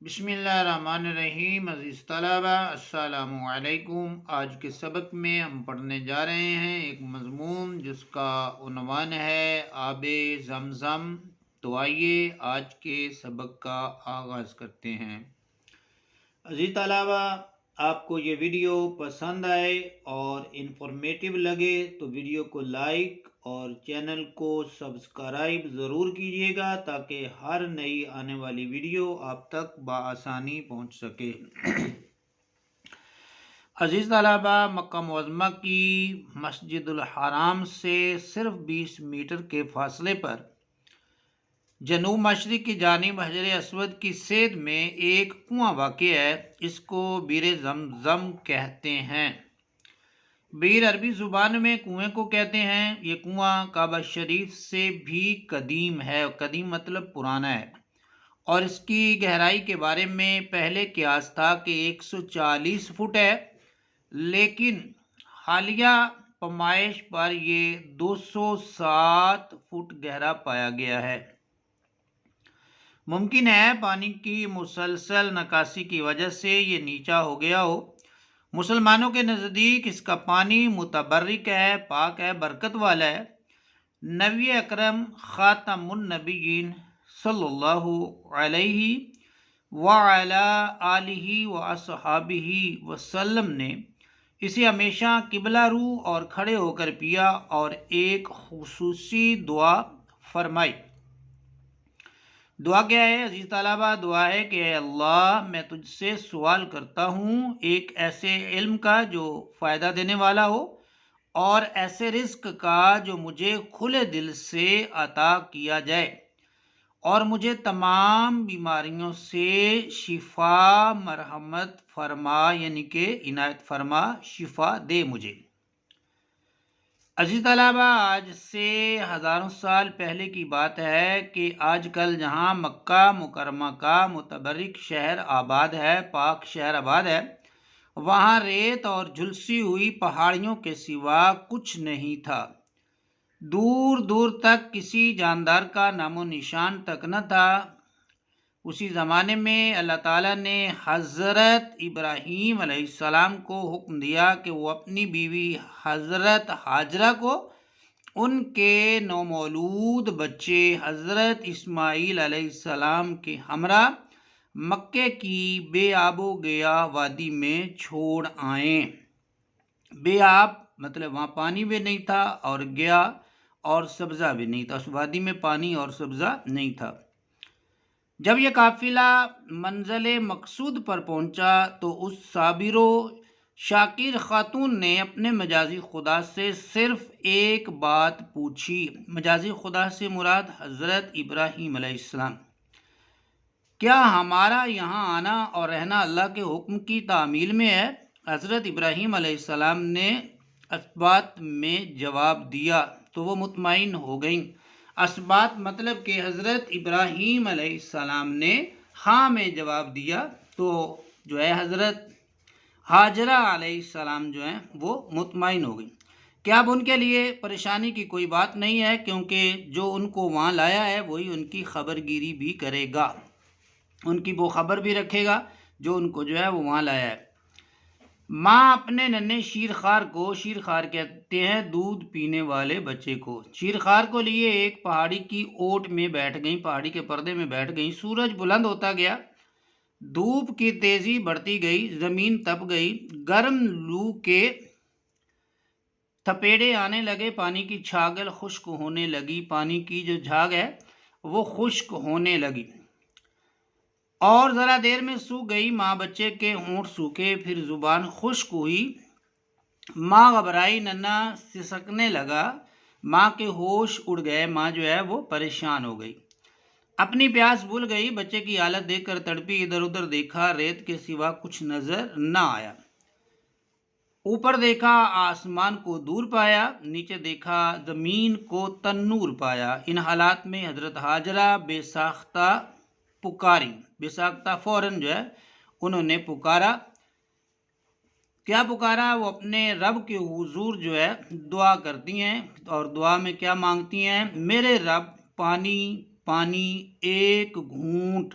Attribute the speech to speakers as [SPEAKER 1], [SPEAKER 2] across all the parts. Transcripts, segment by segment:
[SPEAKER 1] बिस्मिल्लाहिर्रहमानिर्रहीम। अज़ीज़ तलबा अस्सलामु अलैकुम। आज के सबक में हम पढ़ने जा रहे हैं एक मज़मून जिसका उन्वान है आबे ज़मज़म। तो आइए आज के सबक का आगाज़ करते हैं। अज़ीज़ तलबा, आपको ये वीडियो पसंद आए और इन्फॉर्मेटिव लगे तो वीडियो को लाइक और चैनल को सब्सक्राइब ज़रूर कीजिएगा ताकि हर नई आने वाली वीडियो आप तक बआसानी पहुंच सके। अज़ीज़ तलबा, मक्का मुअज़्ज़मा की मस्जिदुल हराम से सिर्फ 20 मीटर के फासले पर जनूब मशरिक़ की जानिब हजर अस्वद की सेध में एक कुआं वाक़ई है। इसको बीर ज़मज़म कहते हैं। बीर अरबी ज़ुबान में कुएं को कहते हैं। ये कुआं काबा शरीफ से भी कदीम है। कदीम मतलब पुराना है। और इसकी गहराई के बारे में पहले क़यास था कि 140 फुट है, लेकिन हालिया पैमाइश पर ये 207 फुट गहरा पाया गया है। मुमकिन है पानी की मुसलसल नकासी की वजह से ये नीचा हो गया हो। मुसलमानों के नज़दीक इसका पानी मुतबर्रिक है, पाक है, बरकत वाला है। नबी अकरम ख़ातमुन नबिय्यीन सल्लल्लाहु अलैहि व अला आलिहि व अस्हाबिहि वसल्लम ने इसे हमेशा किबला रू और खड़े होकर पिया और एक खुसूसी दुआ फरमाई। दुआ क्या है अजीज़ तलबा? दुआ है कि अल्लाह, मैं तुझसे सवाल करता हूँ एक ऐसे इल्म का जो फ़ायदा देने वाला हो और ऐसे रिज़्क का जो मुझे खुले दिल से अता किया जाए और मुझे तमाम बीमारियों से शिफा मरहमत फरमा, यानी कि इनायत फरमा, शिफा दे मुझे। अज़ीज़ तलबा, आज से हज़ारों साल पहले की बात है कि आजकल जहाँ मक्का मुकरमा का मुतबर्रिक शहर आबाद है, पाक शहर आबाद है, वहाँ रेत और झुलसी हुई पहाड़ियों के सिवा कुछ नहीं था। दूर दूर तक किसी जानदार का नामो निशान तक न था। उसी ज़माने में अल्लाह ताला ने हज़रत इब्राहीम अलैहिस्सलाम को हुक्म दिया कि वो अपनी बीवी हज़रत हाजरा को उनके नौमौलूद बच्चे हज़रत इस्माईल अलैहिस्सलाम के हमरा मक्के की बेआबो गया वादी में छोड़ आए। बेआब मतलब वहाँ पानी भी नहीं था और गया और सब्ज़ा भी नहीं था। उस वादी में पानी और सब्ज़ा नहीं था। जब यह काफिला मंज़िल मकसूद पर पहुंचा तो उस साबिरो शाकिर खातून ने अपने मजाजी खुदा से सिर्फ एक बात पूछी। मजाजी खुदा से मुराद हज़रत इब्राहीम अलैहिस्सलाम। क्या हमारा यहाँ आना और रहना अल्लाह के हुक्म की तामील में है? हज़रत इब्राहीम अलैहिस्सलाम ने असबात में जवाब दिया तो वो मुतमईन हो गईं। असबात मतलब कि हज़रत इब्राहीम अलैहिस्सलाम ने हाँ में जवाब दिया तो जो है हज़रत हाजरा अलैहिस्सलाम जो हैं वो मुतमईन हो गई कि अब उनके लिए परेशानी की कोई बात नहीं है, क्योंकि जो उनको वहाँ लाया है वही उनकी खबरगिरी भी करेगा, उनकी वो खबर भी रखेगा जो उनको जो है वो वहाँ लाया है। माँ अपने नन्हे शीरखार को, शीरखार कहते हैं दूध पीने वाले बच्चे को, शीरखार को लिए एक पहाड़ी की ओट में बैठ गई, पहाड़ी के पर्दे में बैठ गई। सूरज बुलंद होता गया, धूप की तेजी बढ़ती गई, जमीन तप गई, गर्म लू के थपेड़े आने लगे, पानी की छागल खुश्क होने लगी, पानी की जो झाग है वो खुश्क होने लगी और ज़रा देर में सूख गई। माँ बच्चे के होंठ सूखे, फिर ज़ुबान खुश्क हुई। माँ घबराई, नन्हा सिसकने लगा, माँ के होश उड़ गए, माँ जो है वो परेशान हो गई, अपनी प्यास भूल गई। बच्चे की हालत देखकर तड़पी, इधर उधर देखा, रेत के सिवा कुछ नजर न आया। ऊपर देखा आसमान को दूर पाया, नीचे देखा ज़मीन को तन्नूर पाया। इन हालात में हज़रत हाजरा बेसाख्ता पुकारी, बेसाख्ता फौरन जो है उन्होंने पुकारा। क्या पुकारा? वो अपने रब के हुजूर जो है दुआ करती हैं और दुआ में क्या मांगती हैं? मेरे रब, पानी पानी एक घूंट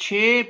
[SPEAKER 1] 6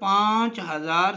[SPEAKER 1] 5000